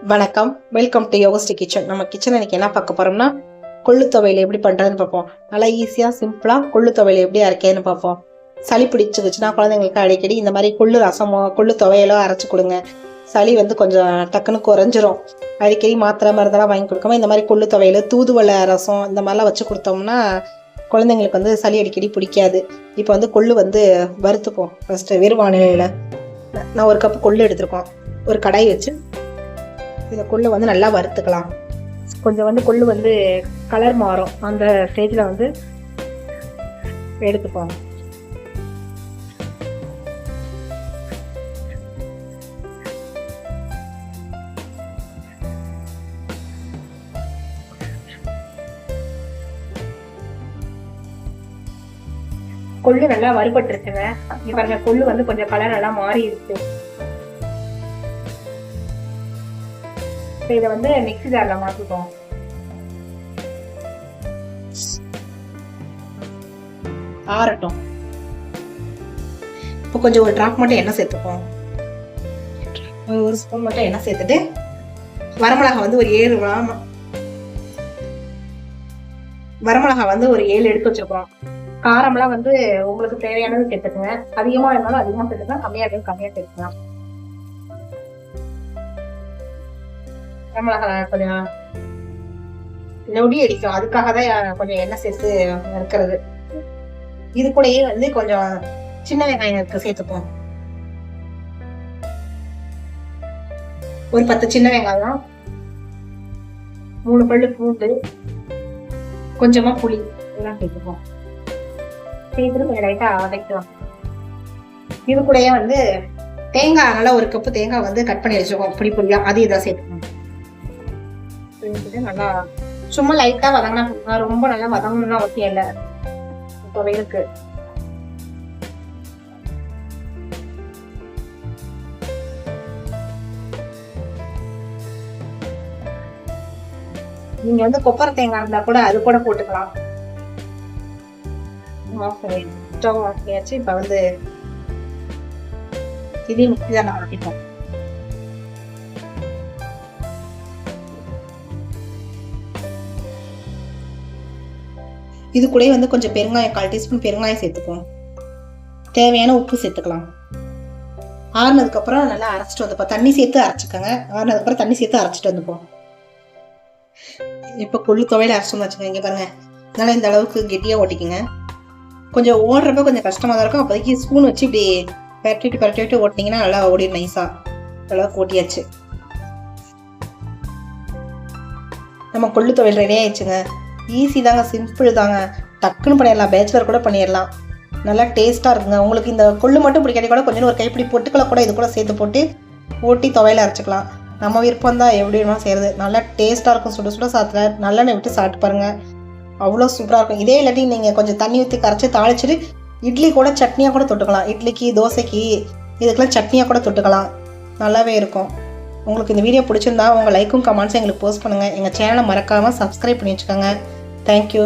வணக்கம், welcome to Yogashree kitchen. நம்ம kitchen இன்னைக்கு என்ன பார்க்க போறோம்னா கொள்ளு துவையல் எப்படி பண்றதுன்னு பார்ப்போம். நல்லா ஈஸியா சிம்பிளா கொள்ளு துவையல் எப்படி அரைக்கிறதுன்னு பார்ப்போம். சளி பிடிச்சிருச்சுன்னா குழந்தைங்களுக்கு அடிக்கடி இந்த மாதிரி கொள்ளு ரசமோ கொள்ளு துவையலோ அரைச்சு கொடுங்க. சளி கொஞ்சம் டக்குன்னு குறைஞ்சிரும். அடிக்கடி மாத்திரை மருந்தெல்லாம் வாங்கி கொடுக்காம இந்த மாதிரி கொள்ளு துவையல், தூதுவளை ரசம் இந்த மாதிரிலாம் வச்சு கொடுத்தோம்னா குழந்தைங்களுக்கு சளி அடிக்கடி பிடிக்காது. இப்போ கொள்ளு வறுத்துப்போம். ஃபர்ஸ்ட் வெறும் வானிலையில் நான் ஒரு கப்பு கொள்ளு எடுத்துருக்கோம். ஒரு கடாய் வச்சு இதை கொள்ளு நல்லா வறுத்துக்கலாம். கொஞ்சம் கொள்ளு கலர் மாறும். அந்த ஸ்டேஜில் எடுத்துப்போம். கொள்ளு நல்லா வறுபட்டுருச்சுங்க. பாருங்க, கொள்ளு கொஞ்சம் கலர் நல்லா மாறி இருக்கு. இதை மிக்ஸி ஜார்ல மாத்திப்போம். ஆறட்டும். இப்போ கொஞ்சம் ஒரு டிராப் மட்டும் எண்ணெய் சேர்த்துப்போம். ஒரு ஸ்பூன் மட்டும் எண்ணெய் சேர்த்துட்டு வரமிளகா ஒரு 7 வரமிளகா ஒரு 7 எடுத்து வச்சிருக்கோம். காரம்லாம் உங்களுக்கு தேவையானது சேர்த்துக்குங்க. அதிகமா இருந்தாலும் அதிகமா சேர்த்துக்கலாம், கம்மியா இருந்தாலும் கம்மியா சேர்த்துக்கலாம். வரமிளகா கொஞ்சம் நொடி அடிக்கும், அதுக்காக தான் கொஞ்சம் எண்ணெய் சேர்த்து இருக்கிறது. இது கூடயே கொஞ்சம் சின்ன வெங்காயம் சேர்த்துப்போம். ஒரு 10 சின்ன வெங்காயம், 3 பல்லு பூண்டு, கொஞ்சமா புளி எல்லாம் சேர்த்துப்போம். சேர்த்துட்டு கொஞ்சம் லைட்டா வதக்கலாம். இது கூடயே தேங்காய், நல்லா ஒரு கப்பு தேங்காய் கட் பண்ணி வச்சுக்கோம் புளி புளியா, அது இதான் சேர்த்துக்கணும். நல்லா சும்மா லைட்டா வதங்கினா, ரொம்ப நல்லா வதங்கணும்னு அவசியம் இல்லை. துவையலுக்கு நீங்க கொப்பரை தேங்காய் இருந்தா கூட அது கூட போட்டுக்கலாம். ஸ்டவ் ஆஃப் பண்ணியாச்சு. இப்ப இதையும் மிக்ஸி தான் ஆட்டிப்போம். இது கூட கொஞ்சம் பெருங்காயம், 1/4 டீஸ்பூன் பெருங்காயம் சேர்த்துப்போம். தேவையான உப்பு சேர்த்துக்கலாம். ஆறுனதுக்கப்புறம் நல்லா அரைச்சிட்டு வந்துப்போம். தண்ணி சேர்த்து அரைச்சிக்கோங்க. ஆறுனதுக்கப்புறம் தண்ணி சேர்த்து அரைச்சிட்டு வந்துப்போம். இப்போ கொள்ளு துவையில அரைச்சோம்னு வச்சுக்கோங்க. இங்கே பாருங்க, நல்லா இந்த அளவுக்கு கெட்டியாக ஓட்டிக்குங்க. கொஞ்சம் ஓடுறப்ப கொஞ்சம் கஷ்டமாக தான் இருக்கும். அப்போதைக்கு ஸ்பூன் வச்சு இப்படி பரட்டிட்டு ஓட்டினீங்கன்னா நல்லா ஓடிடும் நைஸாக. அளவுக்கு ஓட்டியாச்சு. நம்ம கொள்ளு துவையல் ரெடி ஆயிடுச்சுங்க. ஈஸி தாங்க, சிம்பிள் தாங்க, டக்குன்னு பண்ணிடலாம். பேச்சுலர் கூட பண்ணிடலாம். நல்லா டேஸ்ட்டாக இருக்குங்க. உங்களுக்கு இந்த கொள்ளு மட்டும் பிடிக்காட்டி கூட கொஞ்சம் ஒரு கைப்பிடி பொட்டுக்களை கூட இது கூட சேர்த்து போட்டு ஓட்டி துவையில அரைச்சிக்கலாம். நம்ம விருப்பம் தான், எப்படி வேணுமா செய்கிறது. நல்லா டேஸ்ட்டாக இருக்கும். சுட சுட சாத்தில் நல்லெண்ணெய் விட்டு சாப்பிட்டு பாருங்கள், அவ்வளோ சூப்பராக இருக்கும். இதே இல்லாட்டி நீங்கள் கொஞ்சம் தண்ணி ஊற்றி கரைச்சி தாளிச்சிட்டு இட்லி கூட சட்னியாக கூட தொட்டுக்கலாம். இட்லிக்கு, தோசைக்கு, இதுக்கெல்லாம் சட்னியாக கூட தொட்டுக்கலாம். நல்லாவே இருக்கும். உங்களுக்கு இந்த வீடியோ பிடிச்சிருந்தா உங்கள் லைக்கும் கமெண்ட்ஸும் எங்களுக்கு போஸ்ட் பண்ணுங்கள். எங்கள் சேனலை மறக்காமல் சப்ஸ்கிரைப் பண்ணி வச்சுக்கோங்க. தேங்க்யூ.